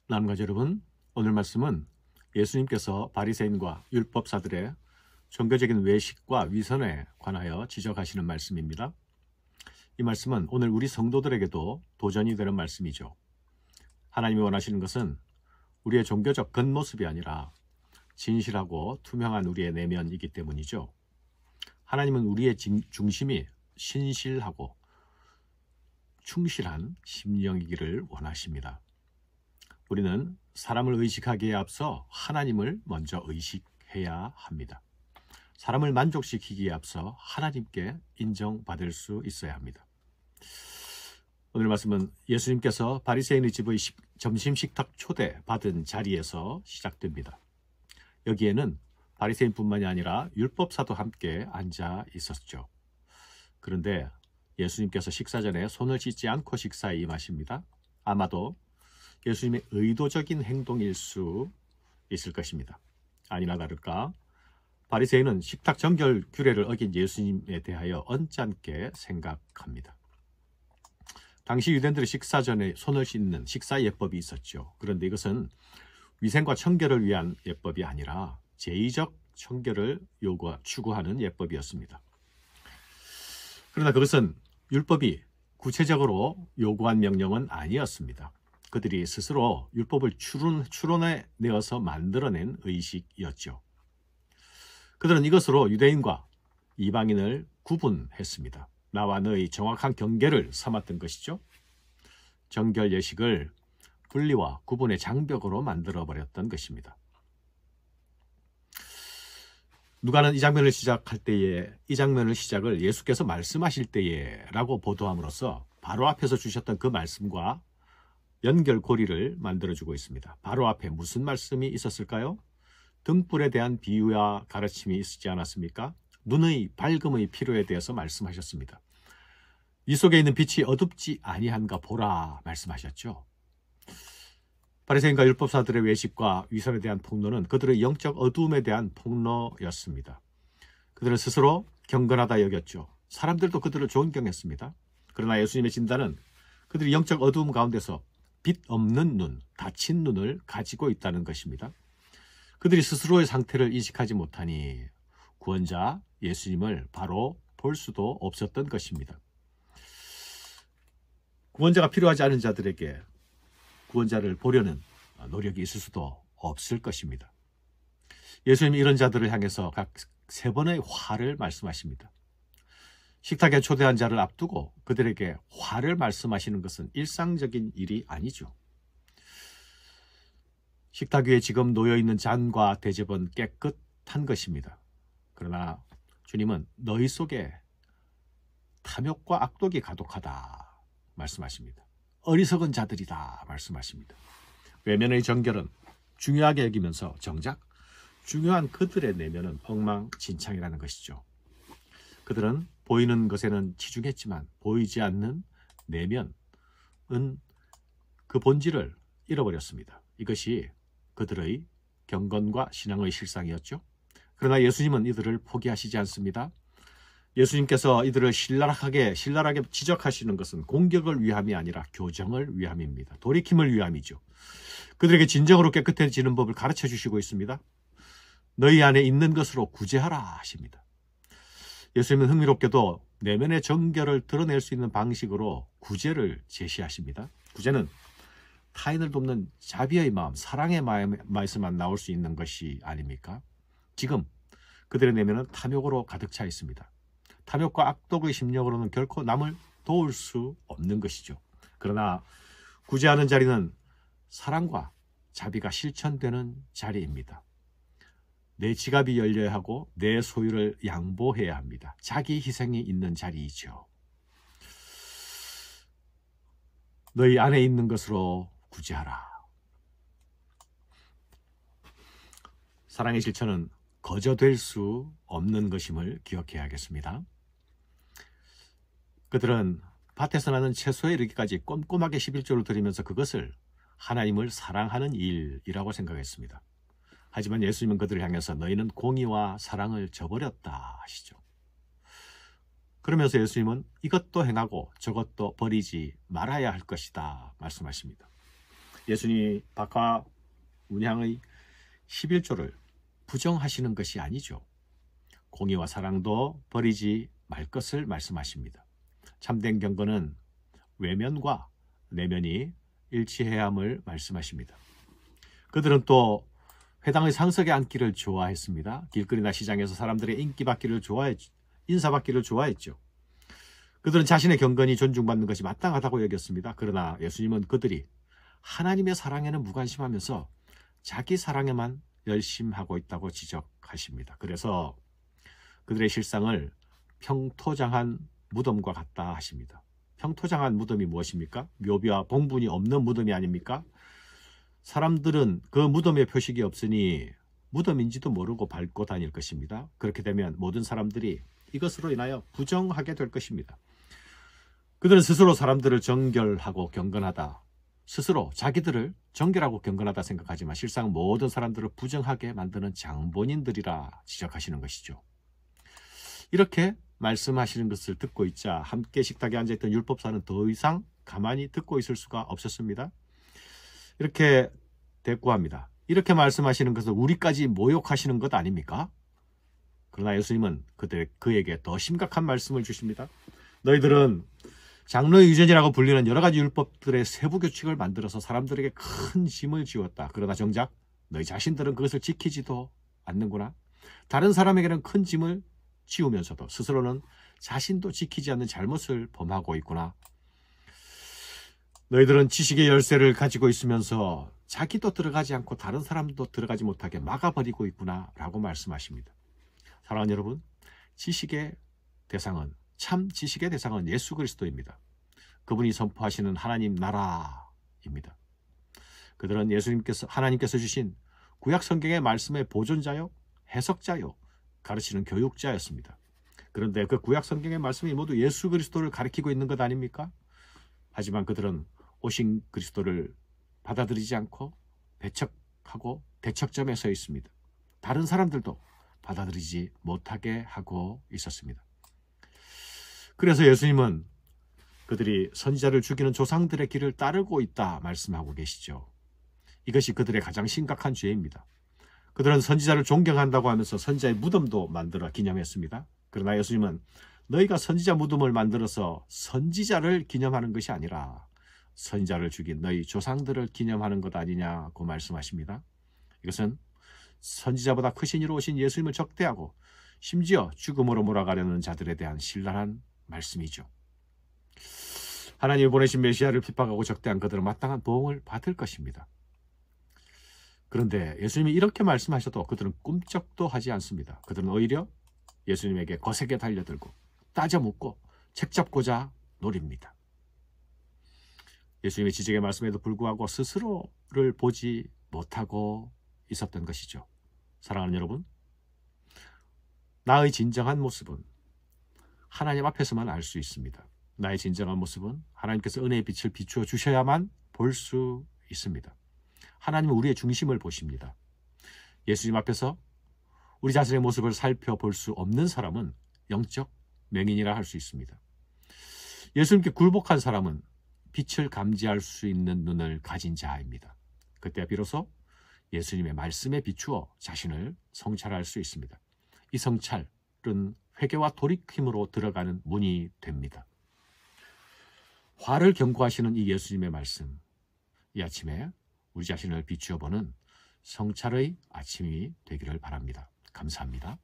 나눔가족 여러분, 오늘 말씀은 예수님께서 바리새인과 율법사들의 종교적인 외식과 위선에 관하여 지적하시는 말씀입니다. 이 말씀은 오늘 우리 성도들에게도 도전이 되는 말씀이죠. 하나님이 원하시는 것은 우리의 종교적 겉모습이 아니라 진실하고 투명한 우리의 내면이기 때문이죠. 하나님은 우리의 중심이 신실하고 충실한 심령이기를 원하십니다. 우리는 사람을 의식하기에 앞서 하나님을 먼저 의식해야 합니다. 사람을 만족시키기에 앞서 하나님께 인정받을 수 있어야 합니다. 오늘 말씀은 예수님께서 바리새인의 집의 점심 식탁 초대 받은 자리에서 시작됩니다. 여기에는 바리새인뿐만이 아니라 율법사도 함께 앉아 있었죠. 그런데 예수님께서 식사 전에 손을 씻지 않고 식사에 임하십니다. 아마도 예수님의 의도적인 행동일 수 있을 것입니다. 아니나 다를까 바리새인은 식탁 정결 규례를 어긴 예수님에 대하여 언짢게 생각합니다. 당시 유대인들의 식사 전에 손을 씻는 식사 예법이 있었죠. 그런데 이것은 위생과 청결을 위한 예법이 아니라 제의적 청결을 추구하는 예법이었습니다. 그러나 그것은 율법이 구체적으로 요구한 명령은 아니었습니다. 그들이 스스로 율법을 추론해 내어서 만들어낸 의식이었죠. 그들은 이것으로 유대인과 이방인을 구분했습니다. 나와 너의 정확한 경계를 삼았던 것이죠. 정결 예식을 분리와 구분의 장벽으로 만들어버렸던 것입니다. 누가는 이 장면을 시작을 예수께서 말씀하실 때에라고 보도함으로써 바로 앞에서 주셨던 그 말씀과 연결고리를 만들어주고 있습니다. 바로 앞에 무슨 말씀이 있었을까요? 등불에 대한 비유와 가르침이 있지 않았습니까? 눈의 밝음의 필요에 대해서 말씀하셨습니다. 이 속에 있는 빛이 어둡지 아니한가 보라 말씀하셨죠. 바리새인과 율법사들의 외식과 위선에 대한 폭로는 그들의 영적 어두움에 대한 폭로였습니다. 그들은 스스로 경건하다 여겼죠. 사람들도 그들을 존경했습니다. 그러나 예수님의 진단은 그들이 영적 어두움 가운데서 빛 없는 눈, 닫힌 눈을 가지고 있다는 것입니다. 그들이 스스로의 상태를 인식하지 못하니 구원자 예수님을 바로 볼 수도 없었던 것입니다. 구원자가 필요하지 않은 자들에게 구원자를 보려는 노력이 있을 수도 없을 것입니다. 예수님이 이런 자들을 향해서 각 3번의 화를 말씀하십니다. 식탁에 초대한 자를 앞두고 그들에게 화를 말씀하시는 것은 일상적인 일이 아니죠. 식탁 위에 지금 놓여있는 잔과 대접은 깨끗한 것입니다. 그러나 주님은 너희 속에 탐욕과 악독이 가득하다 말씀하십니다. 어리석은 자들이다 말씀하십니다. 외면의 정결은 중요하게 여기면서 정작 중요한 그들의 내면은 엉망진창이라는 것이죠. 그들은 보이는 것에는 치중했지만 보이지 않는 내면은 그 본질을 잃어버렸습니다. 이것이 그들의 경건과 신앙의 실상이었죠. 그러나 예수님은 이들을 포기하시지 않습니다. 예수님께서 이들을 신랄하게 지적하시는 것은 공격을 위함이 아니라 교정을 위함입니다. 돌이킴을 위함이죠. 그들에게 진정으로 깨끗해지는 법을 가르쳐 주시고 있습니다. 너희 안에 있는 것으로 구제하라 하십니다. 예수님은 흥미롭게도 내면의 정결을 드러낼 수 있는 방식으로 구제를 제시하십니다. 구제는 타인을 돕는 자비의 마음, 사랑의 마음에서만 나올 수 있는 것이 아닙니까? 지금 그들의 내면은 탐욕으로 가득 차 있습니다. 탐욕과 악독의 심령으로는 결코 남을 도울 수 없는 것이죠. 그러나 구제하는 자리는 사랑과 자비가 실천되는 자리입니다. 내 지갑이 열려야 하고 내 소유를 양보해야 합니다. 자기 희생이 있는 자리이죠. 너희 안에 있는 것으로 구제하라. 사랑의 실천은 거저될 수 없는 것임을 기억해야겠습니다. 그들은 밭에서 나는 채소에 이르기까지 꼼꼼하게 11조를 드리면서 그것을 하나님을 사랑하는 일이라고 생각했습니다. 하지만 예수님은 그들을 향해서 너희는 공의와 사랑을 저버렸다 하시죠. 그러면서 예수님은 이것도 행하고 저것도 버리지 말아야 할 것이다 말씀하십니다. 예수님이 박하 문향의 11조를 부정하시는 것이 아니죠. 공의와 사랑도 버리지 말 것을 말씀하십니다. 참된 경건은 외면과 내면이 일치해야 함을 말씀하십니다. 그들은 또 회당의 상석에 앉기를 좋아했습니다. 길거리나 시장에서 사람들의 인사받기를 좋아했죠. 그들은 자신의 경건이 존중받는 것이 마땅하다고 여겼습니다. 그러나 예수님은 그들이 하나님의 사랑에는 무관심하면서 자기 사랑에만 열심하고 있다고 지적하십니다. 그래서 그들의 실상을 평토장한 무덤과 같다 하십니다. 평토장한 무덤이 무엇입니까? 묘비와 봉분이 없는 무덤이 아닙니까? 사람들은 그 무덤에 표식이 없으니 무덤인지도 모르고 밟고 다닐 것입니다. 그렇게 되면 모든 사람들이 이것으로 인하여 부정하게 될 것입니다. 그들은 스스로 사람들을 정결하고 경건하다, 스스로 자기들을 정결하고 경건하다 생각하지만 실상 모든 사람들을 부정하게 만드는 장본인들이라 지적하시는 것이죠. 이렇게 말씀하시는 것을 듣고 있자 함께 식탁에 앉아있던 율법사는 더 이상 가만히 듣고 있을 수가 없었습니다. 이렇게 대꾸합니다. 이렇게 말씀하시는 것은 우리까지 모욕하시는 것 아닙니까? 그러나 예수님은 그에게 더 심각한 말씀을 주십니다. 너희들은 장로의 유전이라고 불리는 여러 가지 율법들의 세부 규칙을 만들어서 사람들에게 큰 짐을 지웠다. 그러나 정작 너희 자신들은 그것을 지키지도 않는구나. 다른 사람에게는 큰 짐을 지우면서도 스스로는 자신도 지키지 않는 잘못을 범하고 있구나. 너희들은 지식의 열쇠를 가지고 있으면서 자기도 들어가지 않고 다른 사람도 들어가지 못하게 막아버리고 있구나 라고 말씀하십니다. 사랑하는 여러분, 참 지식의 대상은 예수 그리스도입니다. 그분이 선포하시는 하나님 나라입니다. 그들은 하나님께서 주신 구약 성경의 말씀의 보존자요, 해석자요, 가르치는 교육자였습니다. 그런데 그 구약 성경의 말씀이 모두 예수 그리스도를 가리키고 있는 것 아닙니까? 하지만 그들은 오신 그리스도를 받아들이지 않고 배척하고 대척점에 서 있습니다. 다른 사람들도 받아들이지 못하게 하고 있었습니다. 그래서 예수님은 그들이 선지자를 죽이는 조상들의 길을 따르고 있다 말씀하고 계시죠. 이것이 그들의 가장 심각한 죄입니다. 그들은 선지자를 존경한다고 하면서 선지자의 무덤도 만들어 기념했습니다. 그러나 예수님은 너희가 선지자 무덤을 만들어서 선지자를 기념하는 것이 아니라 선지자를 죽인 너희 조상들을 기념하는 것 아니냐고 말씀하십니다. 이것은 선지자보다 크신 이로 오신 예수님을 적대하고 심지어 죽음으로 몰아가려는 자들에 대한 신랄한 말씀이죠. 하나님이 보내신 메시아를 핍박하고 적대한 그들은 마땅한 보응을 받을 것입니다. 그런데 예수님이 이렇게 말씀하셔도 그들은 꿈쩍도 하지 않습니다. 그들은 오히려 예수님에게 거세게 달려들고 따져 묻고 책잡고자 노립니다. 예수님의 지적의 말씀에도 불구하고 스스로를 보지 못하고 있었던 것이죠. 사랑하는 여러분, 나의 진정한 모습은 하나님 앞에서만 알 수 있습니다. 나의 진정한 모습은 하나님께서 은혜의 빛을 비추어 주셔야만 볼 수 있습니다. 하나님은 우리의 중심을 보십니다. 예수님 앞에서 우리 자신의 모습을 살펴볼 수 없는 사람은 영적 맹인이라 할 수 있습니다. 예수님께 굴복한 사람은 빛을 감지할 수 있는 눈을 가진 자입니다. 그때 비로소 예수님의 말씀에 비추어 자신을 성찰할 수 있습니다. 이 성찰은 회개와 돌이킴으로 들어가는 문이 됩니다. 화를 경고하시는 이 예수님의 말씀, 이 아침에 우리 자신을 비추어 보는 성찰의 아침이 되기를 바랍니다. 감사합니다.